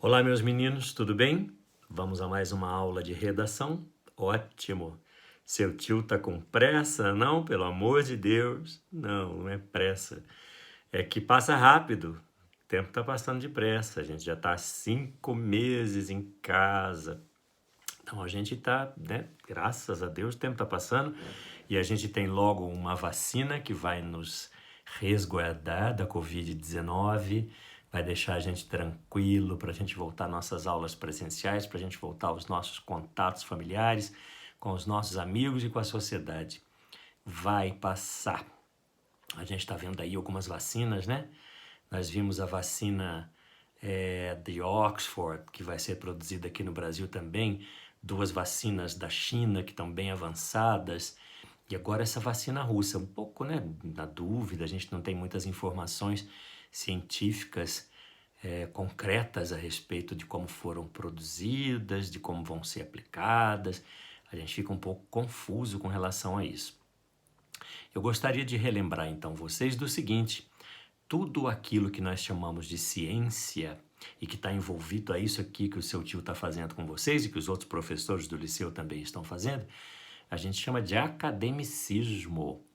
Olá, meus meninos, tudo bem? Vamos a mais uma aula de redação? Ótimo! Seu tio tá com pressa? Não, pelo amor de Deus. Não, não é pressa. É que passa rápido. O tempo tá passando depressa. A gente já tá há 5 meses em casa. Então a gente tá, né? Graças a Deus o tempo tá passando e a gente tem logo uma vacina que vai nos resguardar da Covid-19, vai deixar a gente tranquilo para a gente voltar às nossas aulas presenciais, para a gente voltar aos nossos contatos familiares, com os nossos amigos e com a sociedade. Vai passar. A gente está vendo aí algumas vacinas, né? Nós vimos a vacina de Oxford, que vai ser produzida aqui no Brasil também, 2 vacinas da China que estão bem avançadas, e agora essa vacina russa, um pouco, né, na dúvida, a gente não tem muitas informações científicas concretas a respeito de como foram produzidas, de como vão ser aplicadas, a gente fica um pouco confuso com relação a isso. Eu gostaria de relembrar então vocês do seguinte: tudo aquilo que nós chamamos de ciência e que está envolvido a isso aqui que o seu tio está fazendo com vocês e que os outros professores do liceu também estão fazendo, a gente chama de academicismo.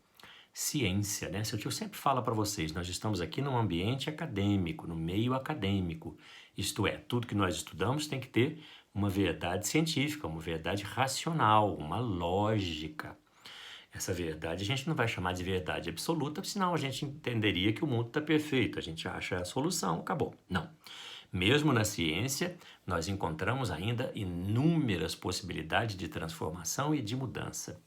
Ciência, né? Seu tio sempre fala para vocês, nós estamos aqui num ambiente acadêmico, no meio acadêmico. Isto é, tudo que nós estudamos tem que ter uma verdade científica, uma verdade racional, uma lógica. Essa verdade a gente não vai chamar de verdade absoluta, senão a gente entenderia que o mundo está perfeito, a gente acha a solução, acabou. Não. Mesmo na ciência, nós encontramos ainda inúmeras possibilidades de transformação e de mudança.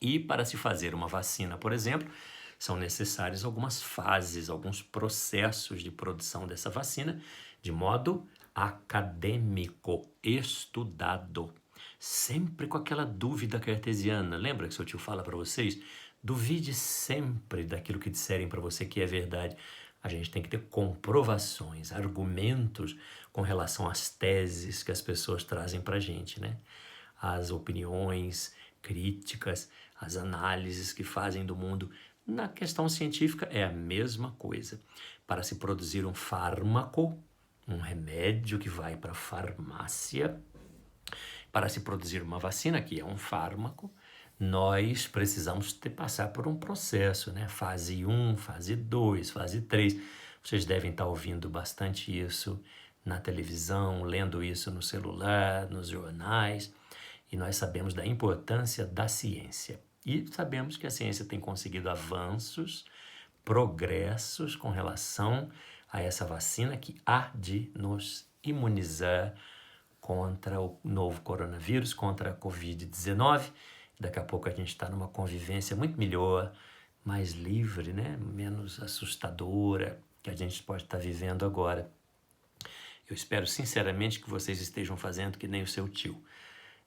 E para se fazer uma vacina, por exemplo, são necessárias algumas fases, alguns processos de produção dessa vacina, de modo acadêmico, estudado. Sempre com aquela dúvida cartesiana. Lembra que seu tio fala para vocês? Duvide sempre daquilo que disserem para você que é verdade. A gente tem que ter comprovações, argumentos com relação às teses que as pessoas trazem para a gente, né? As opiniões, críticas, as análises que fazem do mundo. Na questão científica é a mesma coisa. Para se produzir um fármaco, um remédio que vai para a farmácia, para se produzir uma vacina, que é um fármaco, nós precisamos passar por um processo, né? Fase 1, fase 2, fase 3. Vocês devem estar ouvindo bastante isso na televisão, lendo isso no celular, nos jornais, e nós sabemos da importância da ciência. E sabemos que a ciência tem conseguido avanços, progressos com relação a essa vacina que há de nos imunizar contra o novo coronavírus, contra a Covid-19. Daqui a pouco a gente está numa convivência muito melhor, mais livre, né? Menos assustadora que a gente pode estar vivendo agora. Eu espero sinceramente que vocês estejam fazendo que nem o seu tio,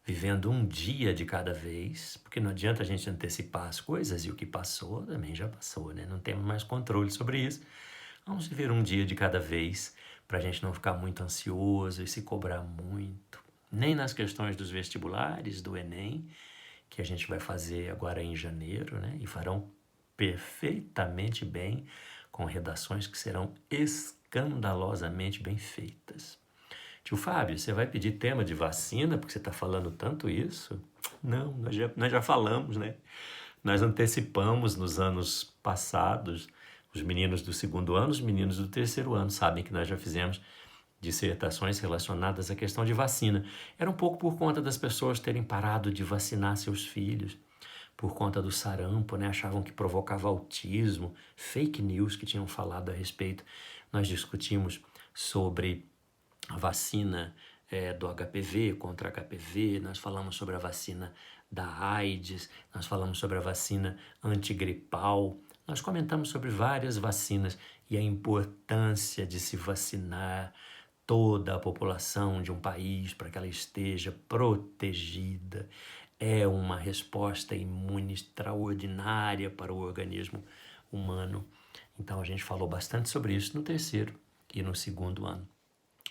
vivendo um dia de cada vez, porque não adianta a gente antecipar as coisas e o que passou também já passou, né? Não temos mais controle sobre isso. Vamos viver um dia de cada vez para a gente não ficar muito ansioso e se cobrar muito. Nem nas questões dos vestibulares, do Enem, que a gente vai fazer agora em janeiro, né? E farão perfeitamente bem, com redações que serão escandalosamente bem feitas. Tio Fábio, você vai pedir tema de vacina porque você está falando tanto isso? Não, nós já falamos, né? Nós antecipamos nos anos passados. Os meninos do 2º ano, os meninos do 3º ano sabem que nós já fizemos dissertações relacionadas à questão de vacina. Era um pouco por conta das pessoas terem parado de vacinar seus filhos, por conta do sarampo, né? Achavam que provocava autismo, fake news que tinham falado a respeito. Nós discutimos sobre a vacina do HPV, contra HPV, nós falamos sobre a vacina da AIDS, nós falamos sobre a vacina antigripal, nós comentamos sobre várias vacinas e a importância de se vacinar toda a população de um país para que ela esteja protegida. É uma resposta imune extraordinária para o organismo humano. Então a gente falou bastante sobre isso no 3º e no 2º ano.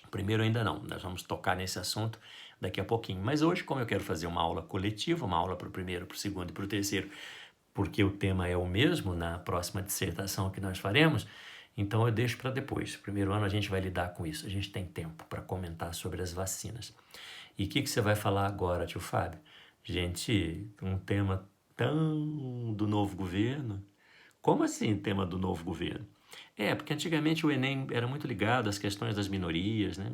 Primeiro ainda não, nós vamos tocar nesse assunto daqui a pouquinho. Mas hoje, como eu quero fazer uma aula coletiva, uma aula para o 1º, para o 2º e para o 3º, porque o tema é o mesmo na próxima dissertação que nós faremos, Então eu deixo para depois. Primeiro ano a gente vai lidar com isso. A gente tem tempo para comentar sobre as vacinas. E o que você vai falar agora, tio Fábio? Gente, um tema tão do novo governo. Como assim, tema do novo governo? Porque antigamente o Enem era muito ligado às questões das minorias, né?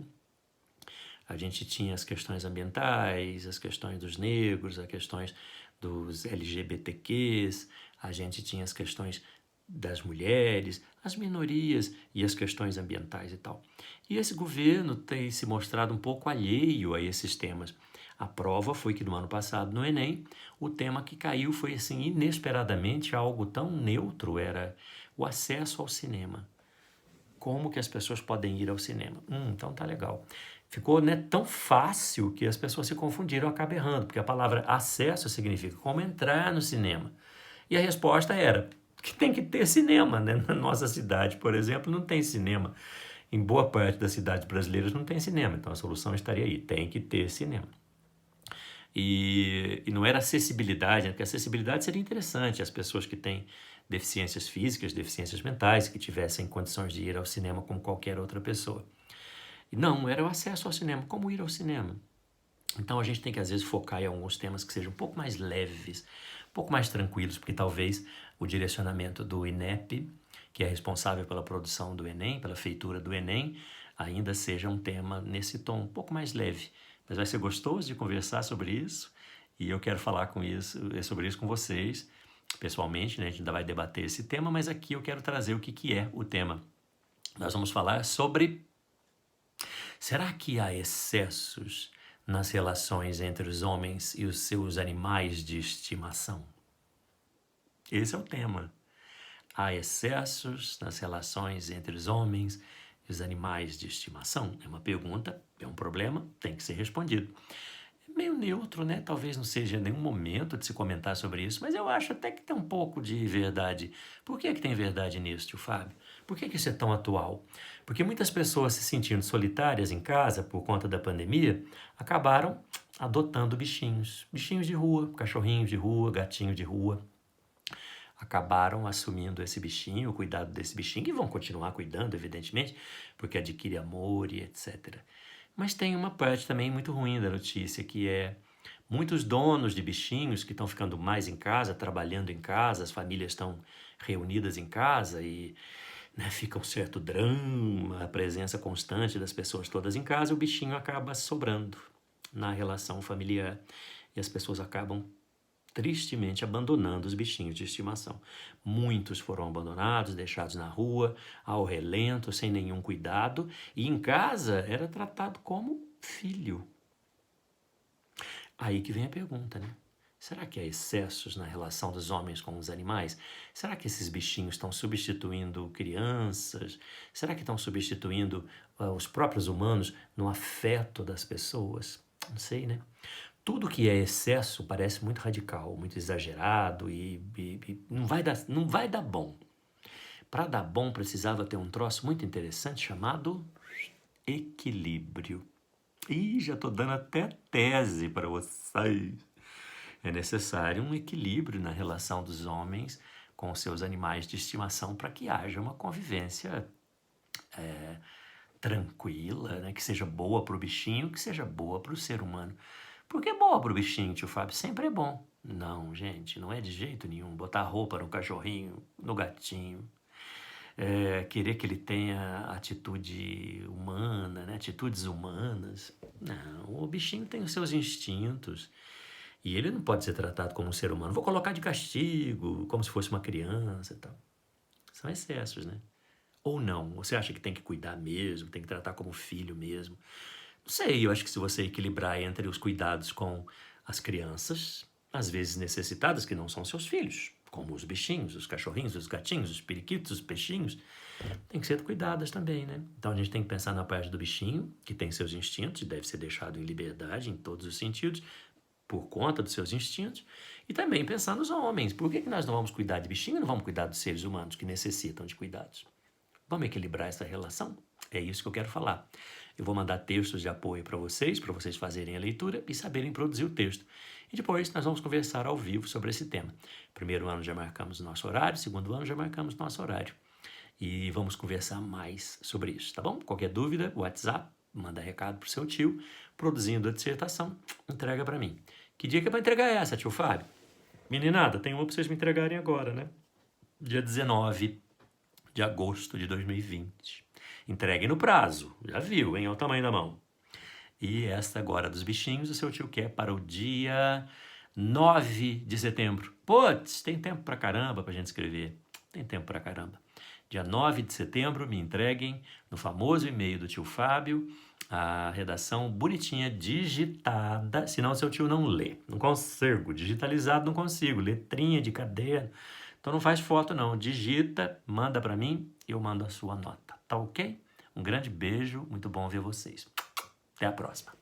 A gente tinha as questões ambientais, as questões dos negros, as questões dos LGBTQs, a gente tinha as questões das mulheres, as minorias e as questões ambientais e tal. E esse governo tem se mostrado um pouco alheio a esses temas. A prova foi que no ano passado, no Enem, o tema que caiu foi assim, inesperadamente, algo tão neutro, era o acesso ao cinema. Como que as pessoas podem ir ao cinema? Então tá legal. Ficou, né, tão fácil que as pessoas se confundiram, acabam errando, porque a palavra acesso significa como entrar no cinema. E a resposta era que tem que ter cinema, né? Na nossa cidade, por exemplo, não tem cinema. Em boa parte das cidades brasileiras não tem cinema, então a solução estaria aí, tem que ter cinema. E não era acessibilidade, né? Porque acessibilidade seria interessante, as pessoas que têm deficiências físicas, deficiências mentais, que tivessem condições de ir ao cinema como qualquer outra pessoa. E não, era o acesso ao cinema, como ir ao cinema. Então a gente tem que às vezes focar em alguns temas que sejam um pouco mais leves, um pouco mais tranquilos, porque talvez o direcionamento do INEP, que é responsável pela produção do Enem, pela feitura do Enem, ainda seja um tema nesse tom um pouco mais leve. Mas vai ser gostoso de conversar sobre isso e eu quero falar sobre isso com vocês, pessoalmente, né? A gente ainda vai debater esse tema, mas aqui eu quero trazer o que é o tema. Nós vamos falar sobre: será que há excessos nas relações entre os homens e os seus animais de estimação? Esse é o tema. Há excessos nas relações entre os homens e os animais de estimação? É uma pergunta, é um problema, tem que ser respondido. É meio neutro, né? Talvez não seja nenhum momento de se comentar sobre isso, mas eu acho até que tem um pouco de verdade. Por que tem verdade nisso, tio Fábio? Por que isso é tão atual? Porque muitas pessoas se sentindo solitárias em casa por conta da pandemia acabaram adotando bichinhos. Bichinhos de rua, cachorrinhos de rua, gatinho de rua. Acabaram assumindo esse bichinho, o cuidado desse bichinho, e vão continuar cuidando, evidentemente, porque adquire amor e etc. Mas tem uma parte também muito ruim da notícia, que é muitos donos de bichinhos que estão ficando mais em casa, trabalhando em casa, as famílias estão reunidas em casa e, né, fica um certo drama, a presença constante das pessoas todas em casa, o bichinho acaba sobrando na relação familiar e as pessoas acabam tristemente abandonando os bichinhos de estimação. Muitos foram abandonados, deixados na rua, ao relento, sem nenhum cuidado, e em casa era tratado como filho. Aí que vem a pergunta, né? Será que há excessos na relação dos homens com os animais? Será que esses bichinhos estão substituindo crianças? Será que estão substituindo os próprios humanos no afeto das pessoas? Não sei, né? Tudo que é excesso parece muito radical, muito exagerado e não vai dar bom. Para dar bom precisava ter um troço muito interessante chamado equilíbrio. E já estou dando até tese para vocês. É necessário um equilíbrio na relação dos homens com seus animais de estimação para que haja uma convivência tranquila, né? Que seja boa para o bichinho, que seja boa para o ser humano. Porque é boa para o bichinho, tio Fábio, sempre é bom. Não, gente, não é de jeito nenhum. Botar roupa no cachorrinho, no gatinho. Querer que ele tenha atitude humana, né? Atitudes humanas. Não, o bichinho tem os seus instintos. E ele não pode ser tratado como um ser humano. Vou colocar de castigo, como se fosse uma criança e tal. São excessos, né? Ou não? Você acha que tem que cuidar mesmo, tem que tratar como filho mesmo? Não sei, eu acho que se você equilibrar entre os cuidados com as crianças, às vezes necessitadas, que não são seus filhos, como os bichinhos, os cachorrinhos, os gatinhos, os periquitos, os peixinhos, tem que ser cuidadas também, né? Então a gente tem que pensar na parte do bichinho, que tem seus instintos e deve ser deixado em liberdade em todos os sentidos, por conta dos seus instintos, e também pensar nos homens. Por que nós não vamos cuidar de bichinho e não vamos cuidar dos seres humanos que necessitam de cuidados? Vamos equilibrar essa relação? É isso que eu quero falar. Eu vou mandar textos de apoio para vocês fazerem a leitura e saberem produzir o texto. E depois nós vamos conversar ao vivo sobre esse tema. Primeiro ano já marcamos nosso horário, segundo ano já marcamos nosso horário. e vamos conversar mais sobre isso, tá bom? Qualquer dúvida, WhatsApp, manda recado pro seu tio, produzindo a dissertação, entrega para mim. Que dia que é pra entregar essa, tio Fábio? Meninada, tem uma pra vocês me entregarem agora, né? Dia 19 de agosto de 2020. Entregue no prazo, já viu, hein? Olha o tamanho da mão. E esta agora dos bichinhos, o seu tio quer para o dia 9 de setembro. Putz, tem tempo pra caramba pra gente escrever. Tem tempo pra caramba. Dia 9 de setembro, me entreguem no famoso e-mail do tio Fábio a redação bonitinha, digitada, senão seu tio não lê. Não consigo, digitalizado não consigo, letrinha de caderno. Então não faz foto não, digita, manda para mim e eu mando a sua nota, tá ok? Um grande beijo, muito bom ver vocês. Até a próxima.